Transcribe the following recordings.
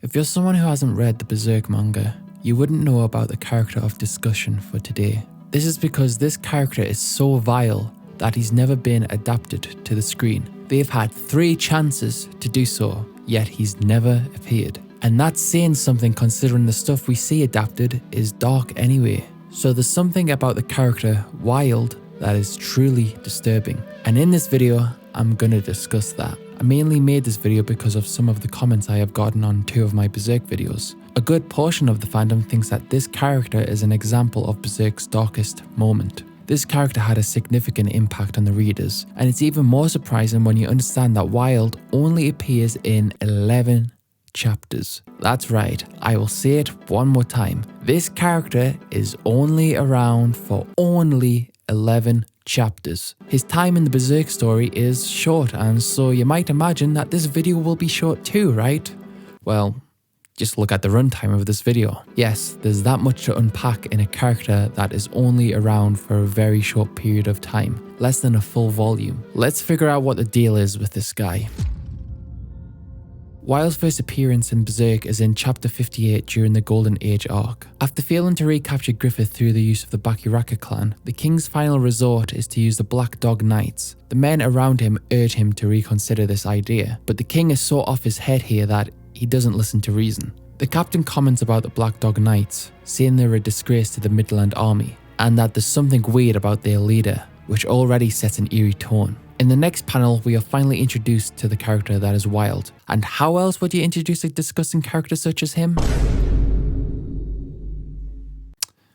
If you're someone who hasn't read the Berserk manga, you wouldn't know about the character of discussion for today. This is because this character is so vile that he's never been adapted to the screen. They've had 3 chances to do so, yet he's never appeared. And that's saying something considering the stuff we see adapted is dark anyway. So there's something about the character Wyald that is truly disturbing. And in this video, I'm gonna discuss that. I mainly made this video because of some of the comments I have gotten on 2 of my Berserk videos. A good portion of the fandom thinks that this character is an example of Berserk's darkest moment. This character had a significant impact on the readers, and it's even more surprising when you understand that Wyald only appears in 11 chapters. That's right, I will say it one more time. This character is only around for only 11 chapters. His time in the Berserk story is short, and so you might imagine that this video will be short too, right? Well, just look at the runtime of this video. Yes, there's that much to unpack in a character that is only around for a very short period of time, less than a full volume. Let's figure out what the deal is with this guy. Wyald's first appearance in Berserk is in chapter 58 during the Golden Age arc. After failing to recapture Griffith through the use of the Bakiraka clan, the king's final resort is to use the Black Dog Knights. The men around him urge him to reconsider this idea, but the king is so off his head here that he doesn't listen to reason. The captain comments about the Black Dog Knights, saying they're a disgrace to the Midland army, and that there's something weird about their leader, which already sets an eerie tone. In the next panel, we are finally introduced to the character that is Wyald. And how else would you introduce a disgusting character such as him?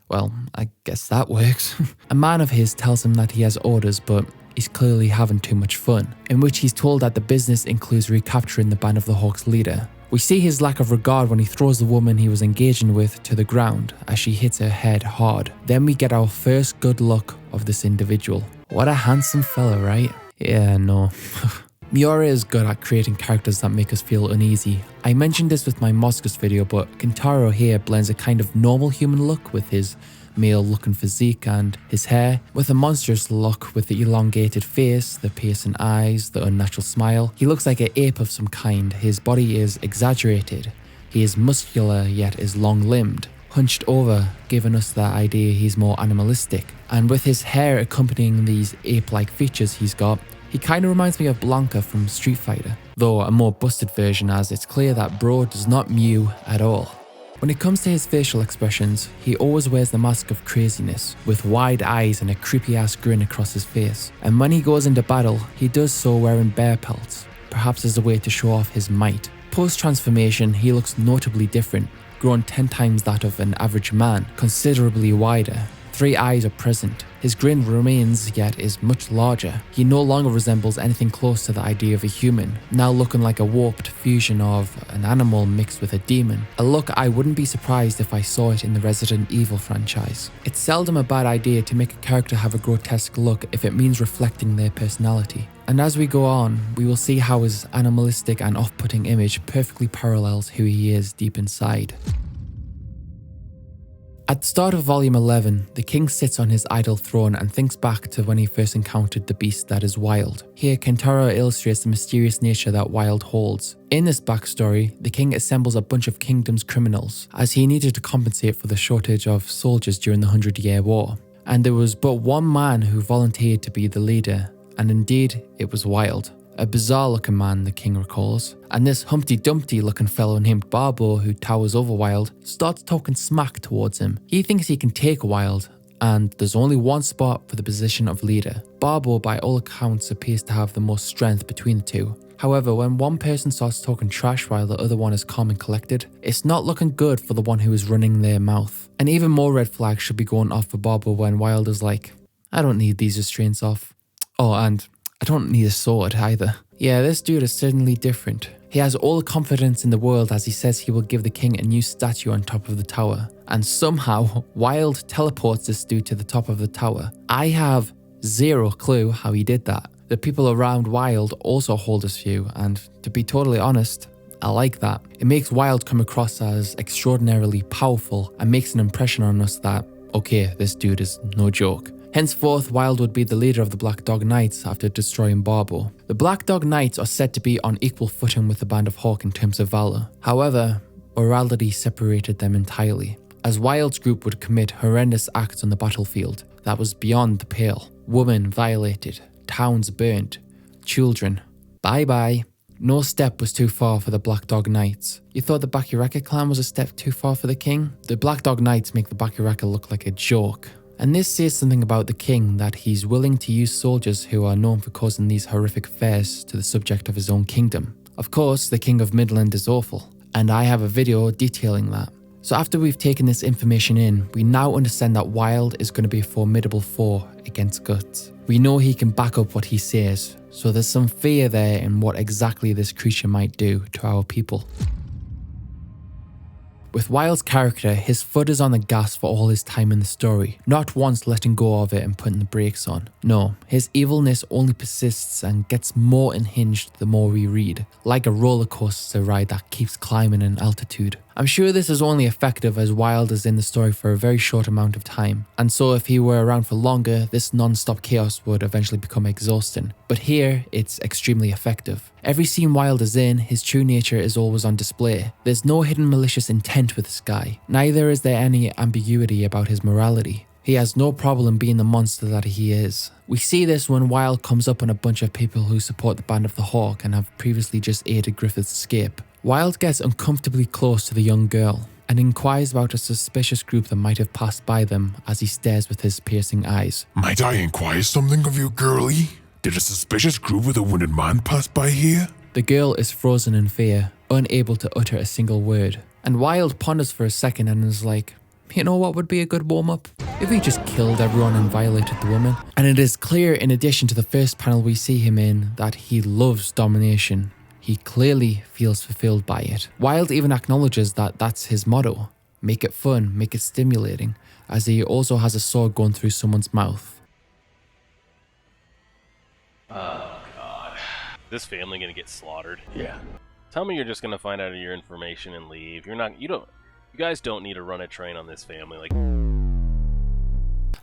Well, I guess that works. A man of his tells him that he has orders, but he's clearly having too much fun, in which he's told that the business includes recapturing the Band of the Hawk's leader. We see his lack of regard when he throws the woman he was engaging with to the ground as she hits her head hard. Then we get our first good look of this individual. What a handsome fella, right? Yeah, no. Miura is good at creating characters that make us feel uneasy. I mentioned this with my Moscus video, but Kentaro here blends a kind of normal human look with his male looking physique and his hair, with a monstrous look with the elongated face, the piercing eyes, the unnatural smile. He looks like an ape of some kind. His body is exaggerated. He is muscular yet is long-limbed, hunched over, giving us the idea he's more animalistic. And with his hair accompanying these ape-like features he's got, he kinda reminds me of Blanca from Street Fighter, though a more busted version, as it's clear that bro does not mew at all. When it comes to his facial expressions, he always wears the mask of craziness, with wide eyes and a creepy ass grin across his face. And when he goes into battle, he does so wearing bear pelts, perhaps as a way to show off his might. Post-transformation, he looks notably different, grown 10 times that of an average man, considerably wider. 3 eyes are present. His grin remains, yet is much larger. He no longer resembles anything close to the idea of a human, now looking like a warped fusion of an animal mixed with a demon. A look I wouldn't be surprised if I saw it in the Resident Evil franchise. It's seldom a bad idea to make a character have a grotesque look if it means reflecting their personality. And as we go on, we will see how his animalistic and off-putting image perfectly parallels who he is deep inside. At the start of volume 11, the king sits on his idol throne and thinks back to when he first encountered the beast that is Wyald. Here, Kentaro illustrates the mysterious nature that Wyald holds. In this backstory, the king assembles a bunch of kingdom's criminals, as he needed to compensate for the shortage of soldiers during the 100-Year War. And there was but one man who volunteered to be the leader, and indeed, it was Wyald. A bizarre-looking man, the king recalls, and this Humpty Dumpty-looking fellow named Barbo, who towers over Wyald, starts talking smack towards him. He thinks he can take Wyald, and there's only one spot for the position of leader. Barbo, by all accounts, appears to have the most strength between the two. However, when one person starts talking trash while the other one is calm and collected, it's not looking good for the one who is running their mouth. And even more red flags should be going off for Barbo when Wyald is like, I don't need these restraints off. Oh, and I don't need a sword either. Yeah, this dude is certainly different. He has all the confidence in the world as he says he will give the king a new statue on top of the tower. And somehow, Wyald teleports this dude to the top of the tower. I have zero clue how he did that. The people around Wyald also hold his view, and to be totally honest, I like that. It makes Wyald come across as extraordinarily powerful and makes an impression on us that, okay, this dude is no joke. Henceforth, Wyald would be the leader of the Black Dog Knights after destroying Barbo. The Black Dog Knights are said to be on equal footing with the Band of Hawk in terms of valor. However, morality separated them entirely, as Wyald's group would commit horrendous acts on the battlefield that was beyond the pale. Women violated, towns burnt, children. Bye-bye. No step was too far for the Black Dog Knights. You thought the Bakuraka clan was a step too far for the king? The Black Dog Knights make the Bakuraka look like a joke. And this says something about the king, that he's willing to use soldiers who are known for causing these horrific affairs to the subject of his own kingdom. Of course, the king of Midland is awful, and I have a video detailing that. So after we've taken this information in, we now understand that Wyald is going to be a formidable foe against Guts. We know he can back up what he says, so there's some fear there in what exactly this creature might do to our people. With Wyald's character, his foot is on the gas for all his time in the story, not once letting go of it and putting the brakes on. No, his evilness only persists and gets more unhinged the more we read, like a roller coaster ride that keeps climbing in altitude. I'm sure this is only effective as Wyald is in the story for a very short amount of time, and so if he were around for longer, this non-stop chaos would eventually become exhausting. But here, it's extremely effective. Every scene Wyald is in, his true nature is always on display. There's no hidden malicious intent with this guy. Neither is there any ambiguity about his morality. He has no problem being the monster that he is. We see this when Wyald comes up on a bunch of people who support the Band of the Hawk and have previously just aided Griffith's escape. Wyald gets uncomfortably close to the young girl and inquires about a suspicious group that might have passed by them as he stares with his piercing eyes. Might I inquire something of you, girlie? Did a suspicious group with a wounded man pass by here? The girl is frozen in fear, unable to utter a single word. And Wyald ponders for a second and is like, you know what would be a good warm-up? If he just killed everyone and violated the woman. And it is clear, in addition to the first panel we see him in, that he loves domination. He clearly feels fulfilled by it. Wyald even acknowledges that that's his motto. Make it fun, make it stimulating, as he also has a sword going through someone's mouth. Oh, God. This family gonna get slaughtered? Yeah. Tell me you're just gonna find out your information and leave. You guys don't need to run a train on this family, like...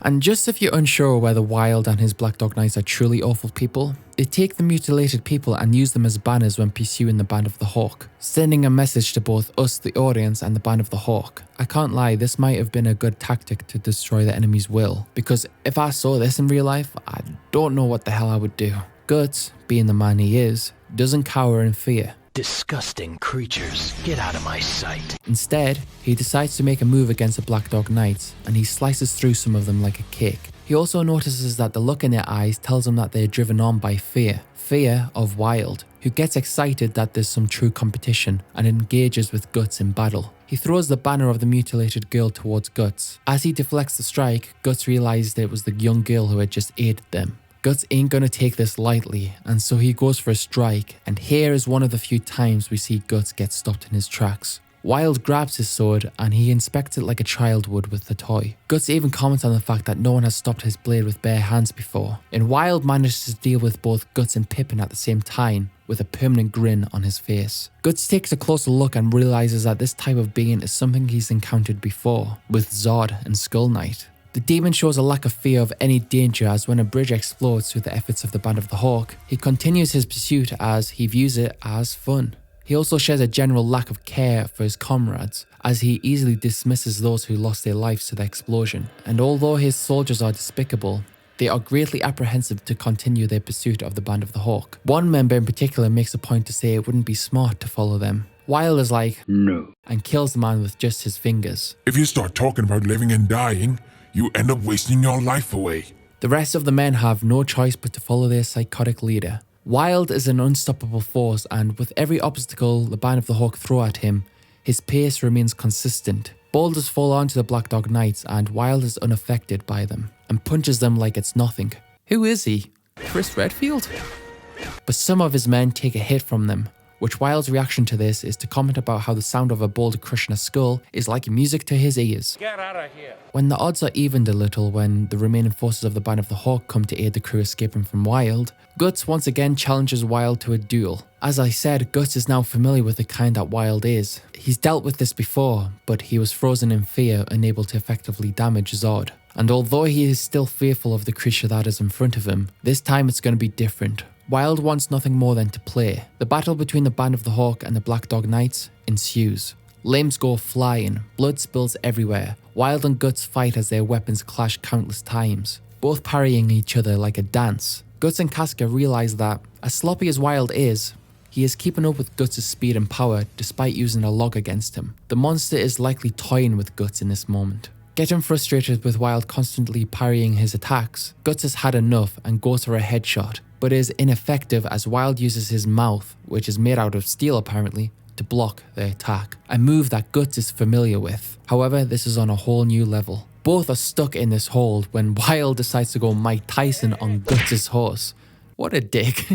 And just if you're unsure whether Wyald and his Black Dog Knights are truly awful people, they take the mutilated people and use them as banners when pursuing the Band of the Hawk, sending a message to both us, the audience, and the Band of the Hawk. I can't lie, this might have been a good tactic to destroy the enemy's will, because if I saw this in real life, I don't know what the hell I would do. Guts, being the man he is, doesn't cower in fear. Disgusting creatures, get out of my sight. Instead, he decides to make a move against the Black Dog Knights, and he slices through some of them like a cake. He also notices that the look in their eyes tells him that they're driven on by fear. Fear of Wyald, who gets excited that there's some true competition and engages with Guts in battle. He throws the banner of the mutilated girl towards Guts. As he deflects the strike, Guts realized it was the young girl who had just aided them. Guts ain't gonna take this lightly, and so he goes for a strike, and here is one of the few times we see Guts get stopped in his tracks. Wyald grabs his sword and he inspects it like a child would with the toy. Guts even comments on the fact that no one has stopped his blade with bare hands before, and Wyald manages to deal with both Guts and Pippin at the same time, with a permanent grin on his face. Guts takes a closer look and realizes that this type of being is something he's encountered before, with Zod and Skull Knight. The demon shows a lack of fear of any danger, as when a bridge explodes through the efforts of the Band of the Hawk, he continues his pursuit as he views it as fun. He also shares a general lack of care for his comrades, as he easily dismisses those who lost their lives to the explosion. And although his soldiers are despicable, they are greatly apprehensive to continue their pursuit of the Band of the Hawk. One member in particular makes a point to say it wouldn't be smart to follow them. Wyald is like, no, and kills the man with just his fingers. If you start talking about living and dying, you end up wasting your life away. The rest of the men have no choice but to follow their psychotic leader. Wyald is an unstoppable force, and with every obstacle the Band of the Hawk throw at him, his pace remains consistent. Boulders fall onto the Black Dog Knights, and Wyald is unaffected by them, and punches them like it's nothing. Who is he? Chris Redfield? But some of his men take a hit from them, which Wyald's reaction to this is to comment about how the sound of a boulder crushing a skull is like music to his ears. Get out of here. When the odds are evened a little when the remaining forces of the Band of the Hawk come to aid the crew escaping from Wyald, Guts once again challenges Wyald to a duel. As I said, Guts is now familiar with the kind that Wyald is. He's dealt with this before, but he was frozen in fear, unable to effectively damage Zod. And although he is still fearful of the creature that is in front of him, this time it's going to be different. Wyald wants nothing more than to play. The battle between the Band of the Hawk and the Black Dog Knights ensues. Limbs go flying, blood spills everywhere. Wyald and Guts fight as their weapons clash countless times, both parrying each other like a dance. Guts and Casca realize that, as sloppy as Wyald is, he is keeping up with Guts' speed and power despite using a log against him. The monster is likely toying with Guts in this moment. Getting frustrated with Wyald constantly parrying his attacks, Guts has had enough and goes for a headshot, but is ineffective as Wyald uses his mouth, which is made out of steel apparently, to block the attack, a move that Guts is familiar with. However, this is on a whole new level. Both are stuck in this hold when Wyald decides to go Mike Tyson on Guts' horse. What a dick.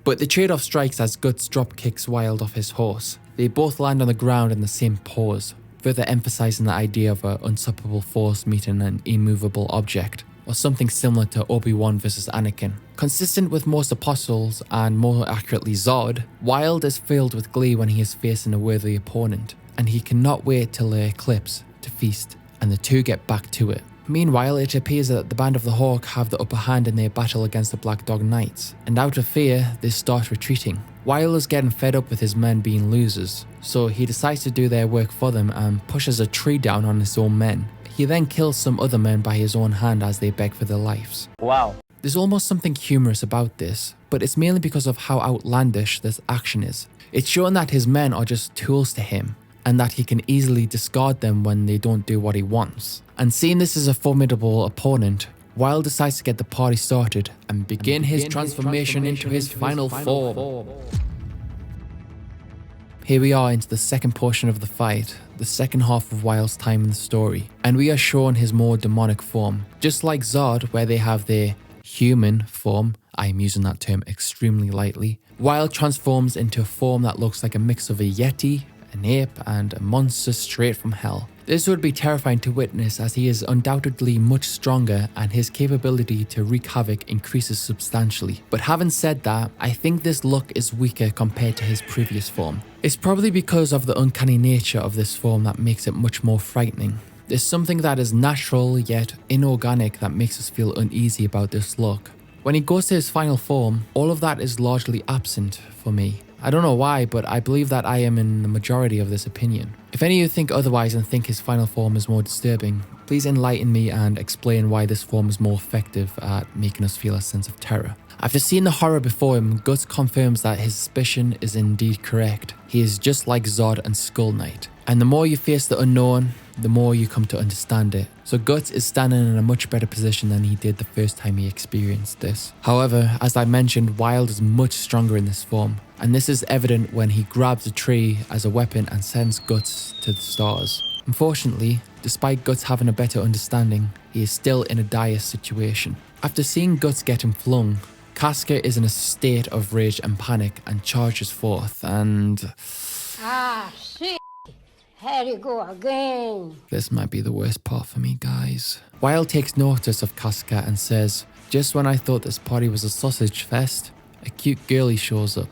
But the trade-off strikes as Guts drop kicks Wyald off his horse. They both land on the ground in the same pose, further emphasizing the idea of an unstoppable force meeting an immovable object, or something similar to Obi-Wan vs Anakin. Consistent with most apostles, and more accurately Zod, Wyald is filled with glee when he is facing a worthy opponent, and he cannot wait till the Eclipse to feast, and the two get back to it. Meanwhile, it appears that the Band of the Hawk have the upper hand in their battle against the Black Dog Knights, and out of fear, they start retreating. Wyald is getting fed up with his men being losers, so he decides to do their work for them and pushes a tree down on his own men. He then kills some other men by his own hand as they beg for their lives. Wow. There's almost something humorous about this, but it's mainly because of how outlandish this action is. It's shown that his men are just tools to him, and that he can easily discard them when they don't do what he wants. And seeing this as a formidable opponent, Wyald decides to get the party started and begin his transformation into his final form. Here we are into the second portion of the fight, the second half of Wyald's time in the story, and we are shown his more demonic form. Just like Zod, where they have their human form, I am using that term extremely lightly, Wyald transforms into a form that looks like a mix of a yeti, an ape, and a monster straight from hell. This would be terrifying to witness as he is undoubtedly much stronger and his capability to wreak havoc increases substantially. But having said that, I think this look is weaker compared to his previous form. It's probably because of the uncanny nature of this form that makes it much more frightening. There's something that is natural yet inorganic that makes us feel uneasy about this look. When he goes to his final form, all of that is largely absent for me. I don't know why, but I believe that I am in the majority of this opinion. If any of you think otherwise and think his final form is more disturbing, please enlighten me and explain why this form is more effective at making us feel a sense of terror. After seeing the horror before him, Guts confirms that his suspicion is indeed correct. He is just like Zod and Skull Knight. And the more you face the unknown, the more you come to understand it. So Guts is standing in a much better position than he did the first time he experienced this. However, as I mentioned, Wyald is much stronger in this form, and this is evident when he grabs a tree as a weapon and sends Guts to the stars. Unfortunately, despite Guts having a better understanding, he is still in a dire situation. After seeing Guts get him flung, Casca is in a state of rage and panic and charges forth and... Ah, shit! Here you go again. This might be the worst part for me, guys. Wyald takes notice of Casca and says, "Just when I thought this party was a sausage fest, a cute girlie shows up."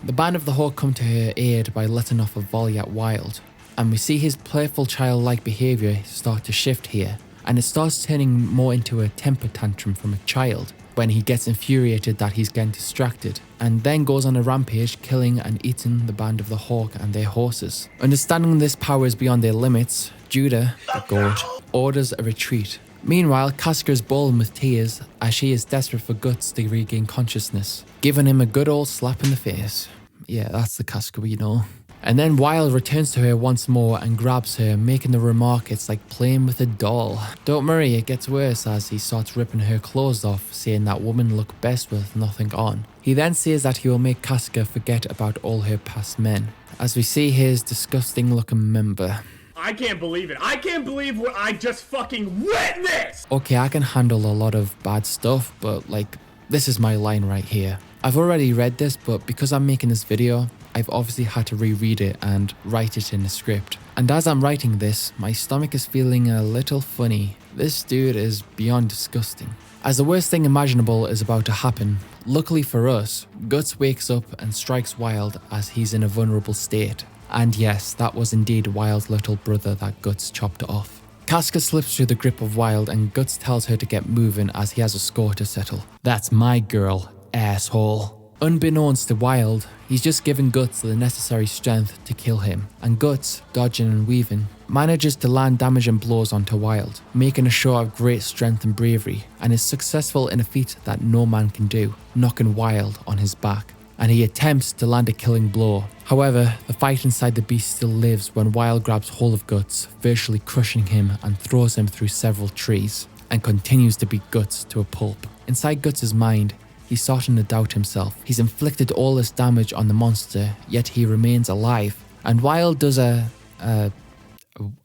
The Band of the Hawk come to her aid by letting off a volley at Wyald, and we see his playful childlike behaviour start to shift here, and it starts turning more into a temper tantrum from a child when he gets infuriated that he's getting distracted, and then goes on a rampage, killing and eating the Band of the Hawk and their horses. Understanding this power is beyond their limits, Judah, the goat, orders a retreat. Meanwhile, Casca is bawling with tears as she is desperate for Guts to regain consciousness, giving him a good old slap in the face. Yeah, that's the Casca we know. And then Wyald returns to her once more and grabs her, making the remark it's like playing with a doll. Don't worry, it gets worse as he starts ripping her clothes off, saying that women look best with nothing on. He then says that he will make Casca forget about all her past men, as we see his disgusting looking member. I can't believe it. I can't believe what I just fucking witnessed! Okay, I can handle a lot of bad stuff, but like, this is my line right here. I've already read this, but because I'm making this video, I've obviously had to reread it and write it in the script. And as I'm writing this, my stomach is feeling a little funny. This dude is beyond disgusting. As the worst thing imaginable is about to happen, luckily for us, Guts wakes up and strikes Wyald as he's in a vulnerable state. And yes, that was indeed Wyald's little brother that Guts chopped off. Casca slips through the grip of Wyald and Guts tells her to get moving as he has a score to settle. "That's my girl, asshole." Unbeknownst to Wyald, he's just given Guts the necessary strength to kill him, and Guts, dodging and weaving, manages to land damaging blows onto Wyald, making a show of great strength and bravery, and is successful in a feat that no man can do, knocking Wyald on his back. And he attempts to land a killing blow. However, the fight inside the beast still lives when Wyald grabs hold of Guts, virtually crushing him and throws him through several trees, and continues to beat Guts to a pulp. Inside Guts' mind, he's starting to doubt himself. He's inflicted all this damage on the monster, yet he remains alive. And Wyald does a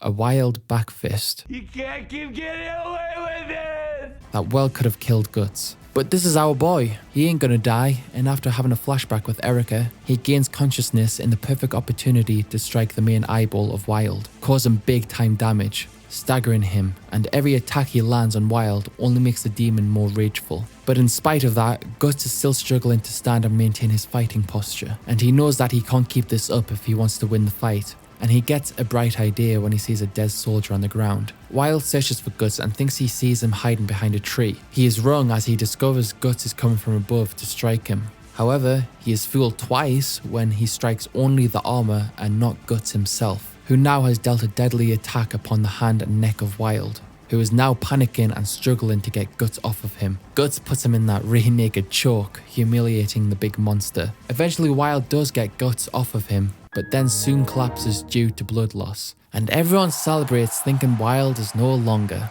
wild back fist. You can't keep getting away with it! That well could have killed Guts. But this is our boy. He ain't gonna die, and after having a flashback with Erica, he gains consciousness in the perfect opportunity to strike the main eyeball of Wyald, causing big time damage, staggering him, and every attack he lands on Wyald only makes the demon more rageful. But in spite of that, Guts is still struggling to stand and maintain his fighting posture, and he knows that he can't keep this up if he wants to win the fight. And he gets a bright idea when he sees a dead soldier on the ground. Wyald searches for Guts and thinks he sees him hiding behind a tree. He is wrong as he discovers Guts is coming from above to strike him. However, he is fooled twice when he strikes only the armor and not Guts himself, who now has dealt a deadly attack upon the hand and neck of Wyald, who is now panicking and struggling to get Guts off of him. Guts puts him in that rear naked choke, humiliating the big monster. Eventually Wyald does get Guts off of him, but then soon collapses due to blood loss, and everyone celebrates thinking Wyald is no longer.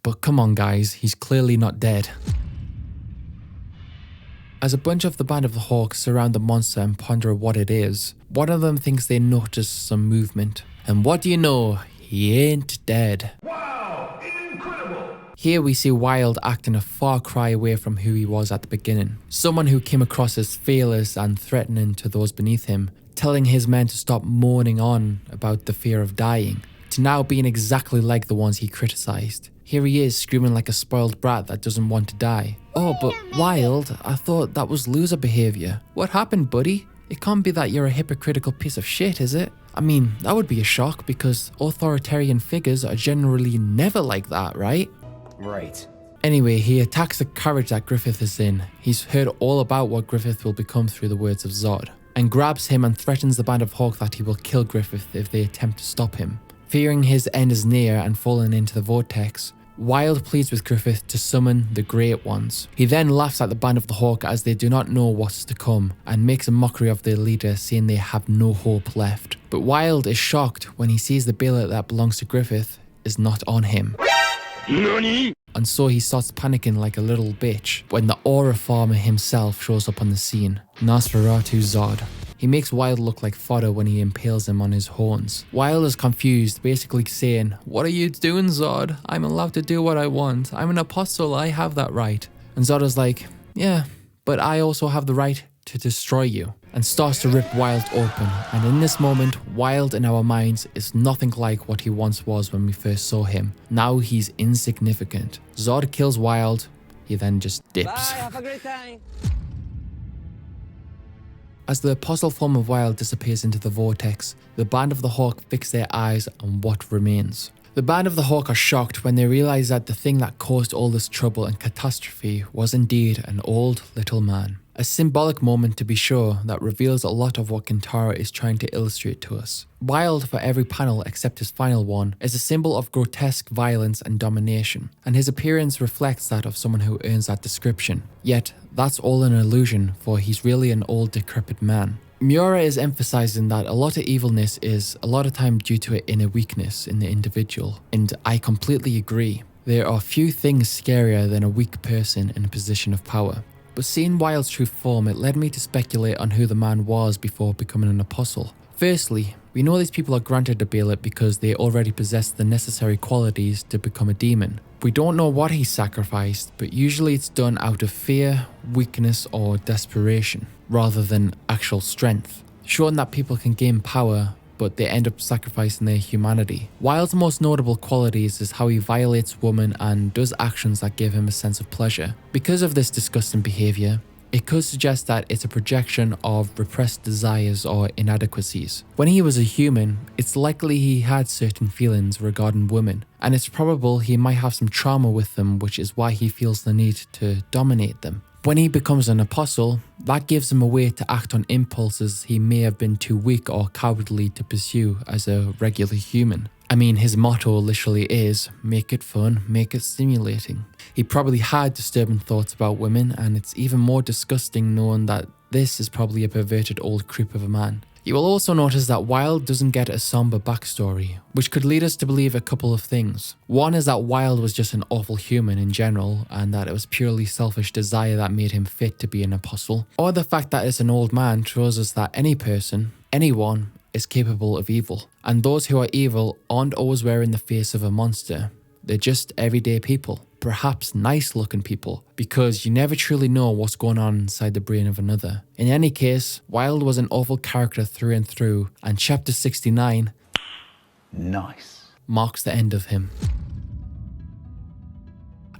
But come on guys, he's clearly not dead. As a bunch of the Band of the Hawk surround the monster and ponder what it is, one of them thinks they notice some movement. And what do you know? He ain't dead. Wow! Incredible! Here we see Wyald acting a far cry away from who he was at the beginning. Someone who came across as fearless and threatening to those beneath him, telling his men to stop moaning on about the fear of dying, to now being exactly like the ones he criticized. Here he is screaming like a spoiled brat that doesn't want to die. Oh, but Wyald, I thought that was loser behavior. What happened, buddy? It can't be that you're a hypocritical piece of shit, is it? I mean, that would be a shock because authoritarian figures are generally never like that, right? Right. Anyway, he attacks the carriage that Griffith is in. He's heard all about what Griffith will become through the words of Zod, and grabs him and threatens the Band of Hawk that he will kill Griffith if they attempt to stop him. Fearing his end is near and falling into the vortex, Wyald pleads with Griffith to summon the Great Ones. He then laughs at the Band of the Hawk as they do not know what's to come, and makes a mockery of their leader, saying they have no hope left. But Wyald is shocked when he sees the billet that belongs to Griffith is not on him. NANI?! And so he starts panicking like a little bitch when the aura farmer himself shows up on the scene, Nosferatu Zod. He makes Wyald look like fodder when he impales him on his horns. Wyald is confused, basically saying, "What are you doing, Zod? I'm allowed to do what I want. I'm an apostle, I have that right." And Zod is like, "Yeah, but I also have the right to destroy you," and starts to rip Wyald open. And in this moment, Wyald in our minds is nothing like what he once was when we first saw him. Now he's insignificant. Zod kills Wyald, he then just dips. Bye, have a great time. As the apostle form of Wyald disappears into the vortex, the Band of the Hawk fix their eyes on what remains. The Band of the Hawk are shocked when they realize that the thing that caused all this trouble and catastrophe was indeed an old little man. A symbolic moment to be sure that reveals a lot of what Kentaro is trying to illustrate to us. Wyald, for every panel except his final one, is a symbol of grotesque violence and domination, and his appearance reflects that of someone who earns that description. Yet, that's all an illusion, for he's really an old decrepit man. Miura is emphasizing that a lot of evilness is a lot of time due to an inner weakness in the individual, and I completely agree. There are few things scarier than a weak person in a position of power. But seeing Wyald's true form, it led me to speculate on who the man was before becoming an apostle. Firstly, we know these people are granted a billet because they already possess the necessary qualities to become a demon. We don't know what he sacrificed, but usually it's done out of fear, weakness, or desperation, rather than actual strength, showing that people can gain power, but they end up sacrificing their humanity. Wyald's most notable qualities is how he violates women and does actions that give him a sense of pleasure. Because of this disgusting behaviour, it could suggest that it's a projection of repressed desires or inadequacies. When he was a human, it's likely he had certain feelings regarding women, and it's probable he might have some trauma with them, which is why he feels the need to dominate them. When he becomes an apostle, that gives him a way to act on impulses he may have been too weak or cowardly to pursue as a regular human. I mean, his motto literally is, make it fun, make it stimulating. He probably had disturbing thoughts about women, and it's even more disgusting knowing that this is probably a perverted old creep of a man. You will also notice that Wyald doesn't get a somber backstory, which could lead us to believe a couple of things. One is that Wyald was just an awful human in general, and that it was purely selfish desire that made him fit to be an apostle. Or the fact that it's an old man shows us that any person, anyone, is capable of evil. And those who are evil aren't always wearing the face of a monster. They're just everyday people. Perhaps nice looking people, because you never truly know what's going on inside the brain of another. In any case, Wyald was an awful character through and through, and chapter 69 marks the end of him.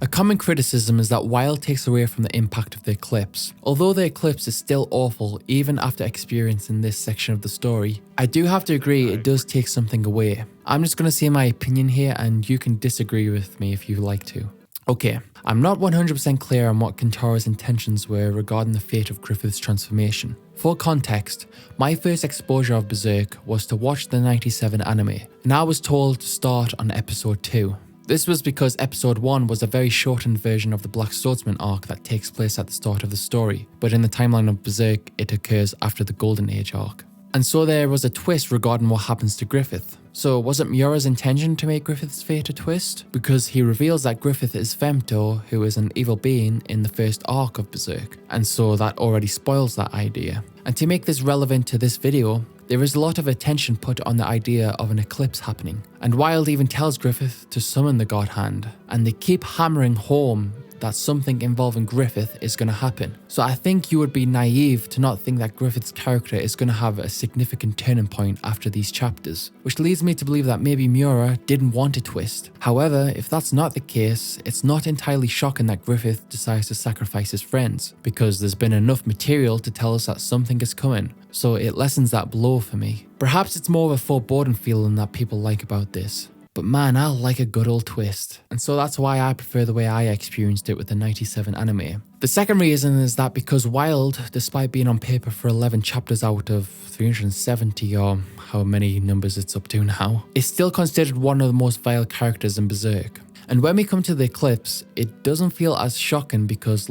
A common criticism is that Wyald takes away from the impact of the Eclipse. Although the Eclipse is still awful even after experiencing this section of the story, I do have to agree it does take something away. I'm just going to say my opinion here and you can disagree with me if you like to. Okay, I'm not 100% clear on what Kentaro's intentions were regarding the fate of Griffith's transformation. For context, my first exposure of Berserk was to watch the 97 anime, and I was told to start on episode 2. This was because episode 1 was a very shortened version of the Black Swordsman arc that takes place at the start of the story, but in the timeline of Berserk it occurs after the Golden Age arc. And so there was a twist regarding what happens to Griffith. So was it Miura's intention to make Griffith's fate a twist? Because he reveals that Griffith is Femto, who is an evil being in the first arc of Berserk, and so that already spoils that idea. And to make this relevant to this video, there is a lot of attention put on the idea of an eclipse happening, and Wyald even tells Griffith to summon the God Hand, and they keep hammering home that something involving Griffith is going to happen. So I think you would be naive to not think that Griffith's character is going to have a significant turning point after these chapters, which leads me to believe that maybe Miura didn't want a twist. However, if that's not the case, it's not entirely shocking that Griffith decides to sacrifice his friends, because there's been enough material to tell us that something is coming, so it lessens that blow for me. Perhaps it's more of a foreboding feeling that people like about this. But man, I like a good old twist. And so that's why I prefer the way I experienced it with the 97 anime. The second reason is that because Wyald, despite being on paper for 11 chapters out of 370 or how many numbers it's up to now, is still considered one of the most vile characters in Berserk. And when we come to the Eclipse, it doesn't feel as shocking because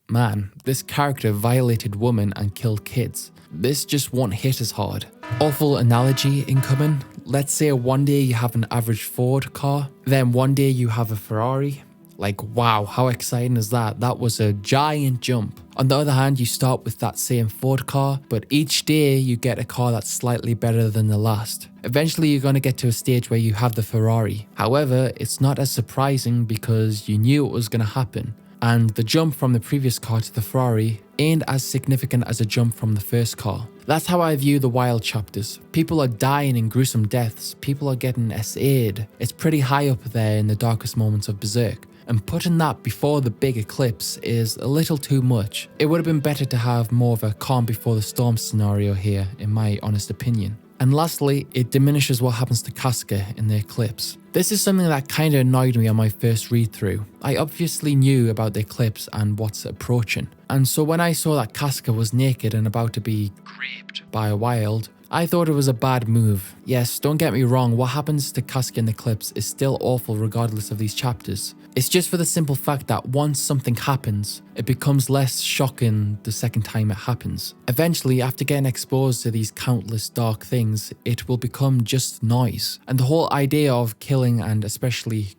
man, this character violated women and killed kids. This just won't hit as hard. Awful analogy incoming. Let's say one day you have an average Ford car, then one day you have a Ferrari. Wow, how exciting is that? That was a giant jump. On the other hand, you start with that same Ford car, but each day you get a car that's slightly better than the last. Eventually you're going to get to a stage where you have the Ferrari. However, it's not as surprising because you knew it was going to happen. And the jump from the previous car to the Ferrari ain't as significant as a jump from the first car. That's how I view the Wyald chapters. People are dying in gruesome deaths, people are getting SA'd. It's pretty high up there in the darkest moments of Berserk, and putting that before the big eclipse is a little too much. It would have been better to have more of a calm before the storm scenario here, in my honest opinion. And lastly, it diminishes what happens to Casca in the Eclipse. This is something that kinda annoyed me on my first read through. I obviously knew about the Eclipse and what's approaching. And so when I saw that Casca was naked and about to be raped by a Wyald, I thought it was a bad move. Yes, don't get me wrong, what happens to Casca in the Eclipse is still awful regardless of these chapters. It's just for the simple fact that once something happens, it becomes less shocking the second time it happens. Eventually, after getting exposed to these countless dark things, it will become just noise. And the whole idea of killing and especially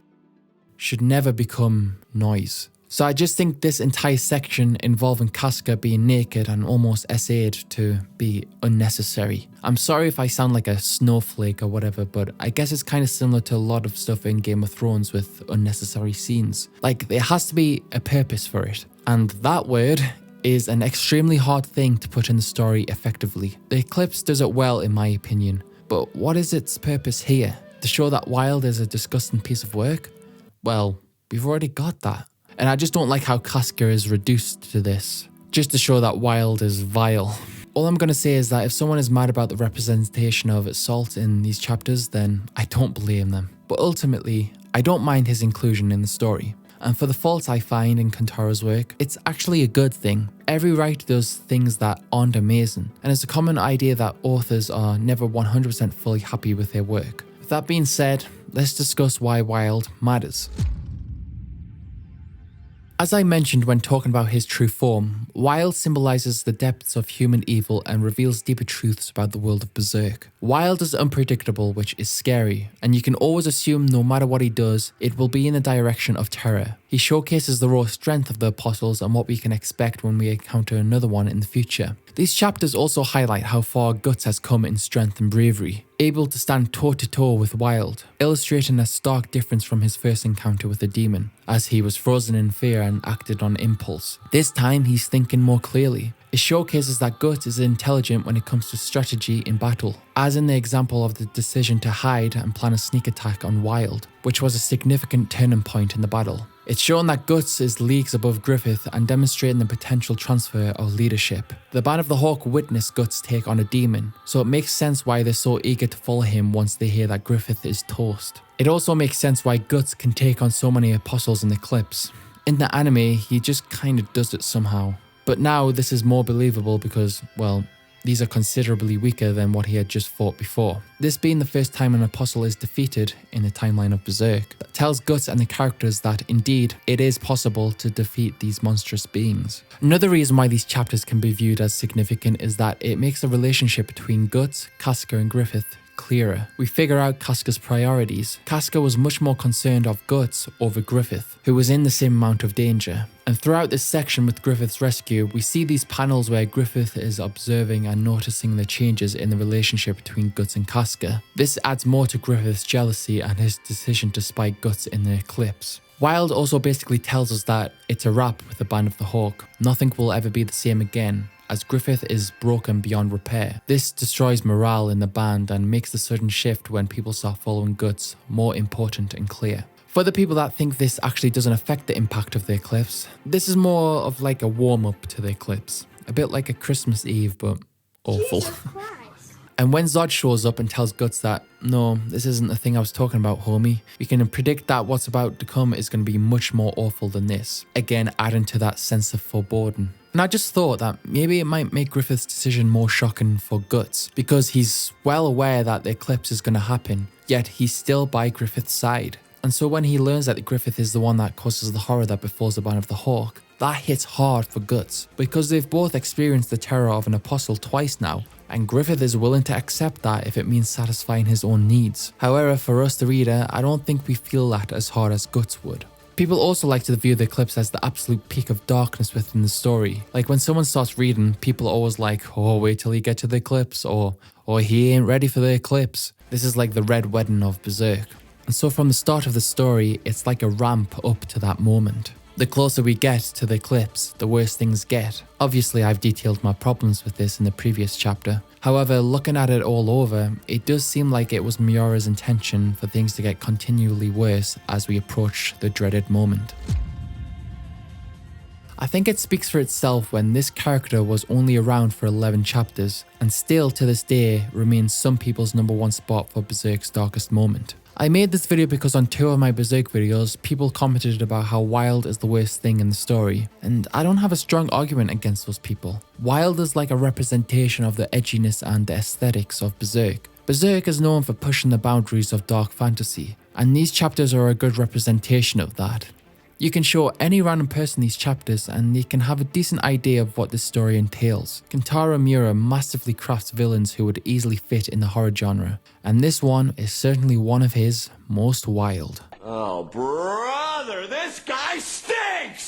should never become noise. So I just think this entire section involving Casca being naked and almost SA'd to be unnecessary. I'm sorry if I sound like a snowflake or whatever, but I guess it's kind of similar to a lot of stuff in Game of Thrones with unnecessary scenes. There has to be a purpose for it. And that word is an extremely hard thing to put in the story effectively. The Eclipse does it well in my opinion, but what is its purpose here? To show that Wyald is a disgusting piece of work? Well, we've already got that. And I just don't like how Casca is reduced to this, just to show that Wyald is vile. All I'm going to say is that if someone is mad about the representation of salt in these chapters, then I don't blame them. But ultimately, I don't mind his inclusion in the story. And for the faults I find in Kentaro's work, it's actually a good thing. Every writer does things that aren't amazing, and it's a common idea that authors are never 100% fully happy with their work. With that being said, let's discuss why Wyald matters. As I mentioned when talking about his true form, Wyald symbolizes the depths of human evil and reveals deeper truths about the world of Berserk. Wyald is unpredictable, which is scary, and you can always assume no matter what he does, it will be in the direction of terror. He showcases the raw strength of the apostles and what we can expect when we encounter another one in the future. These chapters also highlight how far Guts has come in strength and bravery, able to stand toe-to-toe with Wyald, illustrating a stark difference from his first encounter with the demon, as he was frozen in fear and acted on impulse. This time he's thinking more clearly. It showcases that Guts is intelligent when it comes to strategy in battle, as in the example of the decision to hide and plan a sneak attack on Wyald, which was a significant turning point in the battle. It's shown that Guts is leagues above Griffith and demonstrating the potential transfer of leadership. The Band of the Hawk witnessed Guts take on a demon, so it makes sense why they're so eager to follow him once they hear that Griffith is toast. It also makes sense why Guts can take on so many apostles in Eclipse. In the anime, he just kinda does it somehow. But now this is more believable because, well, these are considerably weaker than what he had just fought before. This being the first time an apostle is defeated in the timeline of Berserk, that tells Guts and the characters that indeed it is possible to defeat these monstrous beings. Another reason why these chapters can be viewed as significant is that it makes the relationship between Guts, Casca and Griffith clearer. We figure out Casca's priorities. Casca was much more concerned of Guts over Griffith, who was in the same amount of danger. And throughout this section with Griffith's rescue, we see these panels where Griffith is observing and noticing the changes in the relationship between Guts and Casca. This adds more to Griffith's jealousy and his decision to spike Guts in the Eclipse. Wyald also basically tells us that it's a wrap with the Band of the Hawk. Nothing will ever be the same again, as Griffith is broken beyond repair. This destroys morale in the band and makes the sudden shift when people start following Guts more important and clear. For the people that think this actually doesn't affect the impact of the Eclipse, this is more of like a warm-up to the Eclipse. A bit like a Christmas Eve, but awful. And when Zod shows up and tells Guts that, no, this isn't the thing I was talking about, homie, we can predict that what's about to come is going to be much more awful than this. Again, adding to that sense of foreboding. And I just thought that maybe it might make Griffith's decision more shocking for Guts, because he's well aware that the Eclipse is going to happen, yet he's still by Griffith's side. And so when he learns that Griffith is the one that causes the horror that befalls the Band of the Hawk, that hits hard for Guts, because they've both experienced the terror of an apostle twice now, and Griffith is willing to accept that if it means satisfying his own needs. However, for us the reader, I don't think we feel that as hard as Guts would. People also like to view the Eclipse as the absolute peak of darkness within the story. Like when someone starts reading, people are always like, oh, wait till you get to the Eclipse, or he ain't ready for the Eclipse. This is like the red wedding of Berserk. And so from the start of the story, it's like a ramp up to that moment. The closer we get to the Eclipse, the worse things get. Obviously, I've detailed my problems with this in the previous chapter. However, looking at it all over, it does seem like it was Miura's intention for things to get continually worse as we approach the dreaded moment. I think it speaks for itself when this character was only around for 11 chapters, and still to this day remains some people's #1 spot for Berserk's darkest moment. I made this video because on 2 of my Berserk videos, people commented about how Wyald is the worst thing in the story, and I don't have a strong argument against those people. Wyald is like a representation of the edginess and the aesthetics of Berserk. Berserk is known for pushing the boundaries of dark fantasy, and these chapters are a good representation of that. You can show any random person these chapters and they can have a decent idea of what this story entails. Kentaro Miura massively crafts villains who would easily fit in the horror genre, and this one is certainly one of his most wild. Oh, brother, this guy stinks!